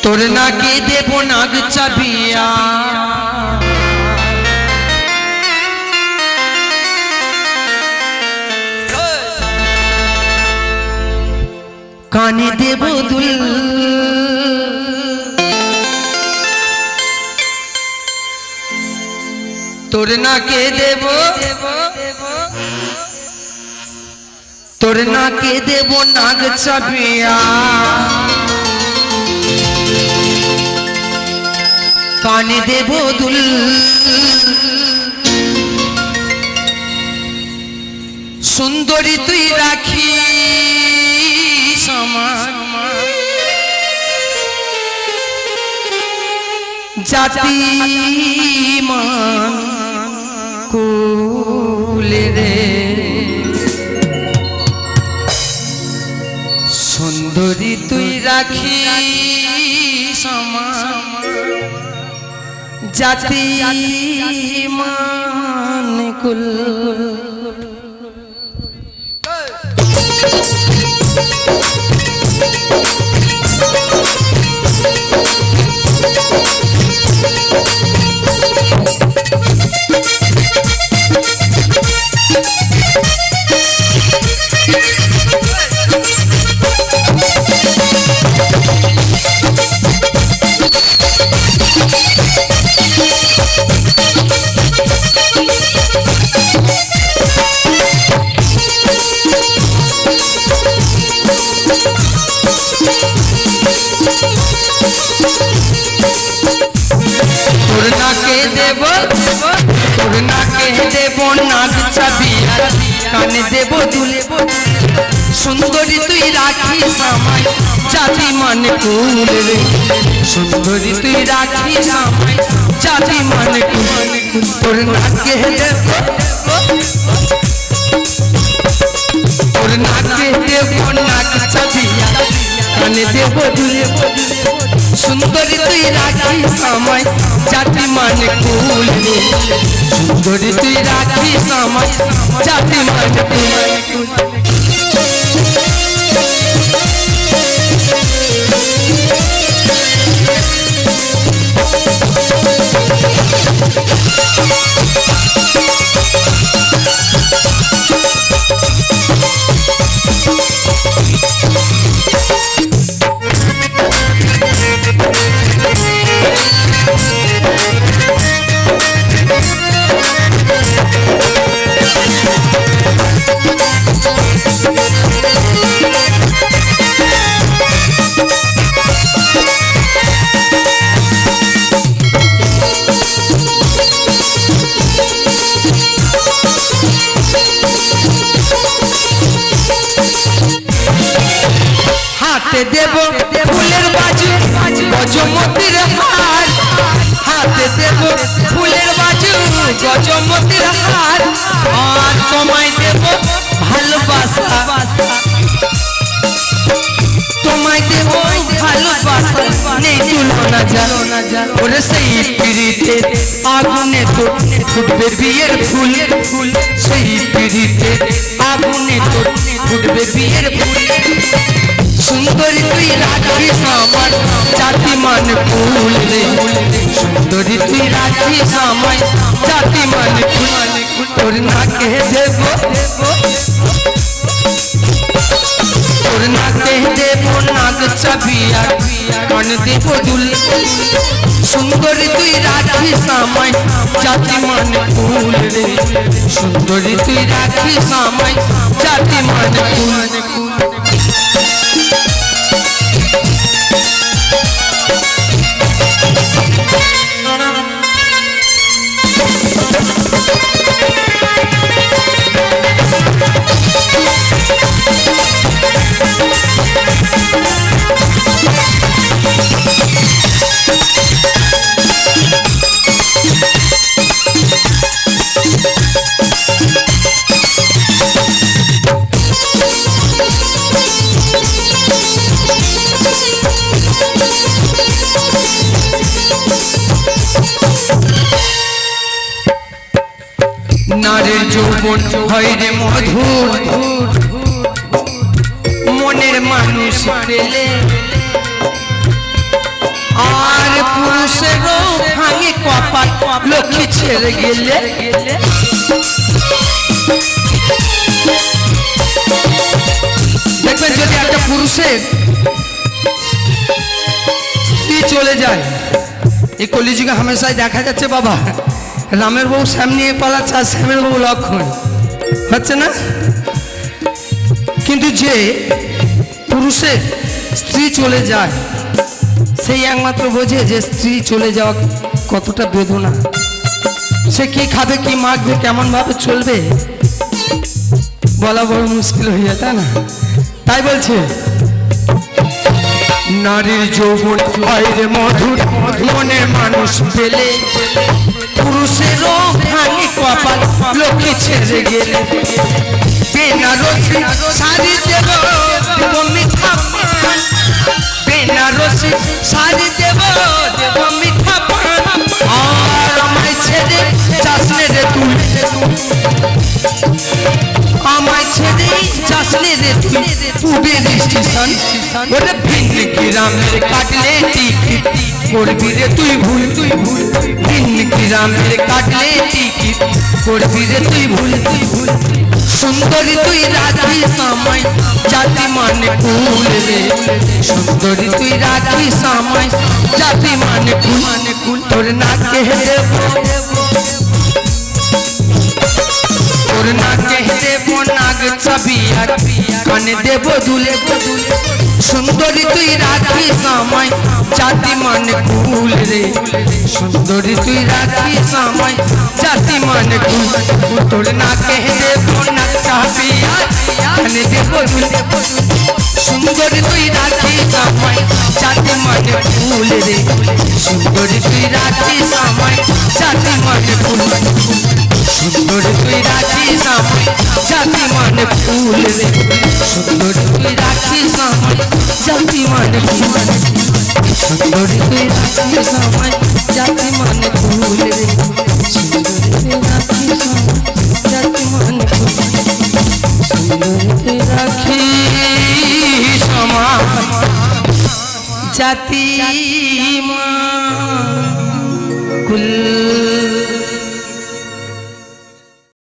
তোর নাকে দেব নাগ চাবিয়া কানে দেব দুল তোর নাকে দেব তোর নাকে দেব নাগ চাবিয়া কানে দেব দুল সুন্দরী তুই রাখিস আমার জাতি মান কুলে রে সুন্দরী তুই রাখিস আমার জাতি মান কুল नाग चाबिया काने देव दुल सुंदरी तुई राखिस आमाय जाति मान कुल रे सुंदरी तुई राखिस आमाय जाति मान कुल तोर नाके देव तोर नाके देव नाग चाबिया काने देव दुल सुंदरी तुई राखिस आमाय जाति मान कुल रे सुंदरी तुई राखिस आमाय जाति मान कुल हाथे देव फूलेर बाजू गजमतीर हार हाथे देव फूलेर बाजू गजमतीर हार और तुम्हाय देव भालोबासा तुम्हाय देव भालोबासा नेই তুলনা জানো ওরে সেই পিরিতে আগুনে তো ফুটবে বিয়ের ফুল সেই পিরিতে আগুনে তো ফুটবে বিয়ের ফুল सुंदरी तुई राखिस आमाय जाति मान कुल रे सुंदरी तुई राखिस आमाय जाति मान कुल तोर नाके देव तोर नाके देव नाग चाबिया काने देव दुल सुंदरी तुई राखिस आमाय जाति मान कुल रे सुंदरी तुई राखिस आमाय जाति मान कुल नारेर যৌবন হয় রে মধুর মনের মানুষ পেলে আর পুরুষেরও ভাঙে কপাল লক্ষ্মী ছেড়ে গেলে। দেখবেন যদি একটা পুরুষের স্ত্রী চলে যায়, এই কলিযুগে হামেশাই দেখা যাচ্ছে বাবা রামের বউ শ্যাম নিয়ে পালাচ্ছে আর শ্যামের বউ লক্ষণ, হচ্ছে না? কিন্তু যে পুরুষের স্ত্রী চলে যায় সেই একমাত্র বোঝে যে স্ত্রী চলে যাওয়া কতটা বেদনা। সে কি খাবে, কি মাখবে, কেমন ভাবে চলবে বলা বড় মুশকিল হয়ে যায়, তাই না? তাই বলছে নারীর যৌবন হয় রে মধুর, মনের মানুষ পেলে পুরুষেরও ভাঙে কপাল লক্ষ্মী ছেড়ে গেলে। বেনারসি শাড়ি দেব দেব মিঠা পান, বেনারসি শাড়ি দেব দেব মিঠা পান, আর আমায় ছেড়ে যাসনে রে তুই, আমায় ছেড়ে যাসনে রে তুই পূবের স্টেশন। ওরে ভিন্ন গ্রামের কাটলে টিকিট করবি রে তুই ভুল, তুই ভুল ভিন্ন গ্রামের কাটলে টিকিট করবি রে তুই ভুল, তুই ভুল। সুন্দরী তুই রাখি সময় জাতি মানে কুল রে, সুন্দরী তুই রাখি সময় জাতি মানে কুল, মানে কুল। তোর নাকে দেব, তোর নাকে দেব নাগ ছবি আর কানে দেব দুলে দুলে। সুন্দরী তুই রাখি সময় জাতি মানে কুল রে, সুন্দরী তুই রাখি সময় জাতি মানে কুল। তোর নাকে দেব নাগ ছবি আর কানে দেব দুলে। সুন্দরী তুই রাখি সময় জাতি মানে কুল রে, সুন্দরী তুই রাখি সময় জাতি মানে কুল। সুন্দরী তুই রাখি সময় জাতি মানে ফুল রে, সুন্দরী তুই রাখি সময় জাতি মানে ফুল, সুন্দরী তুই রাখি সময় জাতি মানে ফুল রে, সুন্দরী তুই রাখি সময় জাতি মানে ফুল, সুন্দরী তুই রাখি সময় জাতি মানে